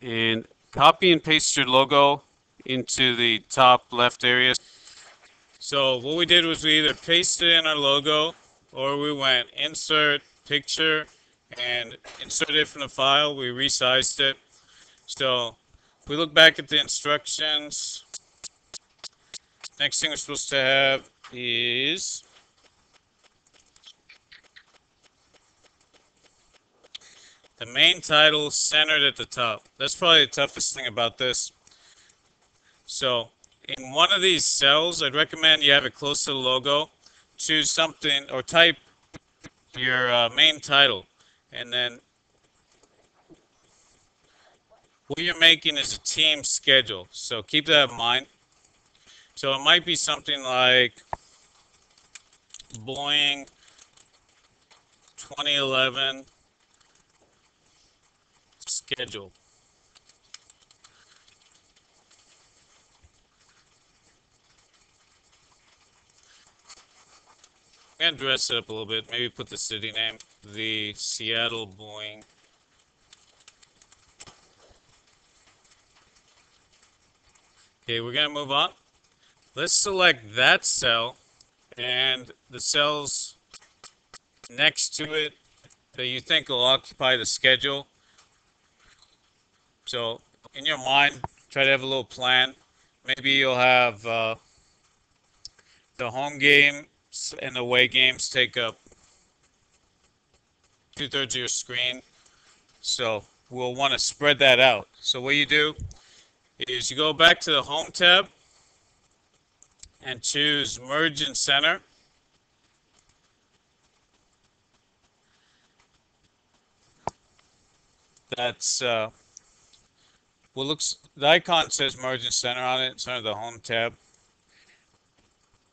and copy and paste your logo into the top left area. So what we did was we either pasted in our logo or we went insert picture and insert it from the file. We resized it. So if we look back at the instructions, next thing we're supposed to have is the main title centered at the top. That's probably the toughest thing about this. So in one of these cells, I'd recommend you have it close to the logo. Choose something or type your main title. And then what you're making is a team schedule. So keep that in mind. So it might be something like Boeing 2011 schedule. I'm gonna dress it up a little bit. Maybe put the city name, the Seattle Boeing. Okay, we're gonna move on. Let's select that cell and the cells next to it that you think will occupy the schedule. So in your mind, try to have a little plan. Maybe you'll have the home games and the away games take up 2/3 of your screen. So we'll want to spread that out. So what you do is you go back to the home tab and choose merge and center. That's what looks, the icon says merge and center on it. It's under the home tab.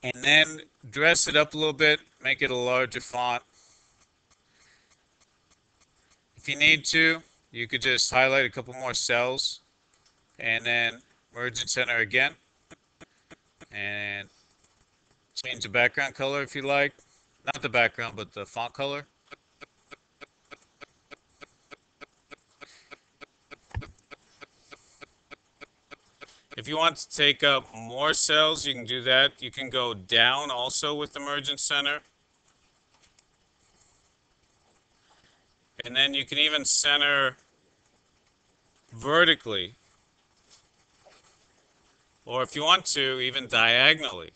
And then dress it up a little bit, make it a larger font. If you need to, you could just highlight a couple more cells and then merge and center again. And change the background color if you like. Not the background, but the font color. If you want to take up more cells, you can do that. You can go down also with the merge and center. And then you can even center vertically. Or if you want to, even diagonally.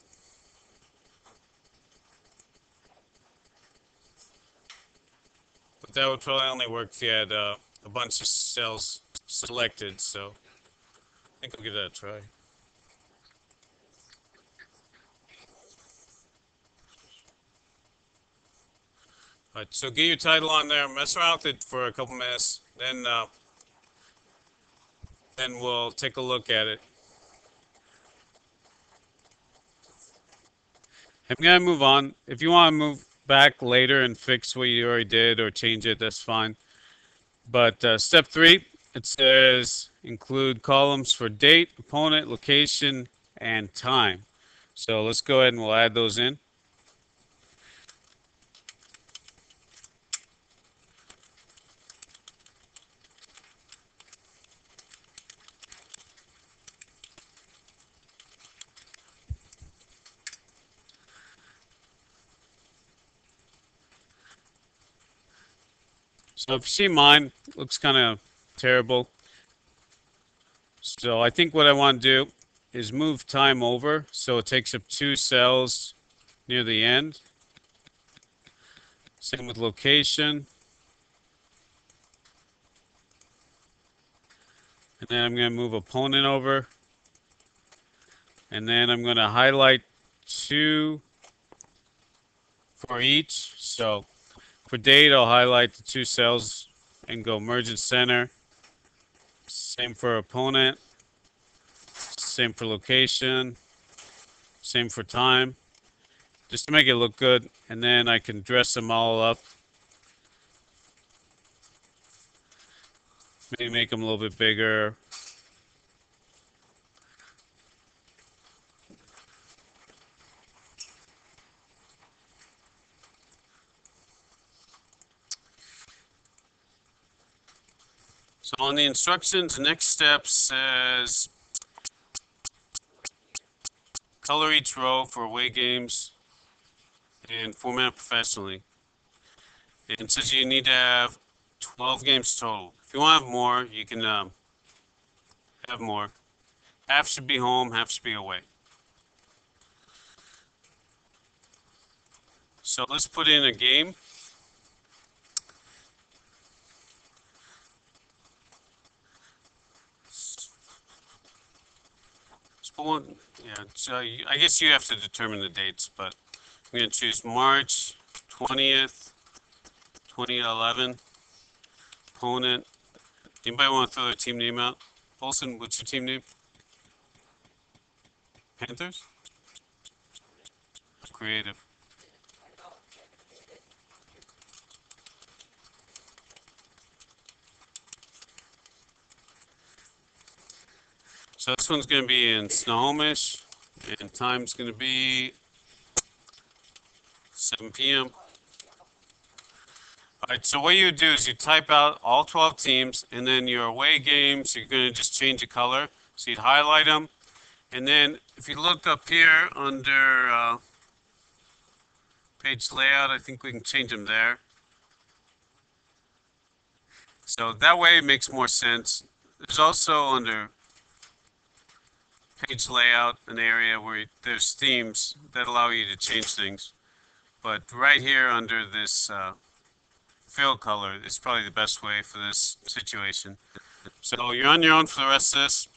But that would probably only work if you had a bunch of cells selected. So I think I'll give that a try. All right, so get your title on there, mess around with it for a couple minutes, then we'll take a look at it. I'm gonna move on. If you want to move back later and fix what you already did or change it, that's fine. But step 3, it says include columns for date, opponent, location, and time. So let's go ahead and we'll add those in. So if you see mine, looks kind of terrible. So I think what I want to do is move time over so it takes up 2 cells near the end. Same with location. And then I'm going to move opponent over. And then I'm going to highlight 2 for each. So for date, I'll highlight the 2 cells and go merge and center. Same for opponent. Same for location. Same for time. Just to make it look good. And then I can dress them all up. Maybe make them a little bit bigger. So on the instructions, next step says color each row for away games and format professionally. And it says you need to have 12 games total. If you want to have more, you can have more. Half should be home, half should be away. So let's put in a game. Let's put one, yeah, so I guess you have to determine the dates, but I'm going to choose March 20th, 2011. Opponent. Anybody want to throw their team name out? Olson, what's your team name? Panthers? Creative. So this one's going to be in Snohomish, and time's going to be 7 p.m. All right, so what you do is you type out all 12 teams, and then your away games, you're going to just change the color. So you'd highlight them, and then if you look up here under page layout, I think we can change them there. So that way it makes more sense. There's also under page layout an area where there's themes that allow you to change things. But right here under this fill color is probably the best way for this situation. So you're on your own for the rest of this.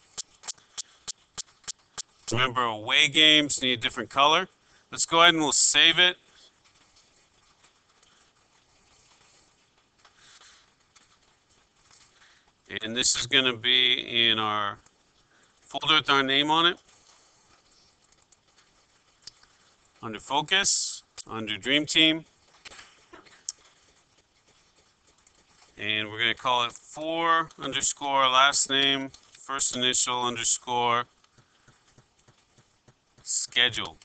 Remember, away games need a different color. Let's go ahead and we'll save it. And this is going to be in our folder with our name on it. Under Focus, under Dream Team. And we're going to call it 4 underscore last name, first initial underscore schedule.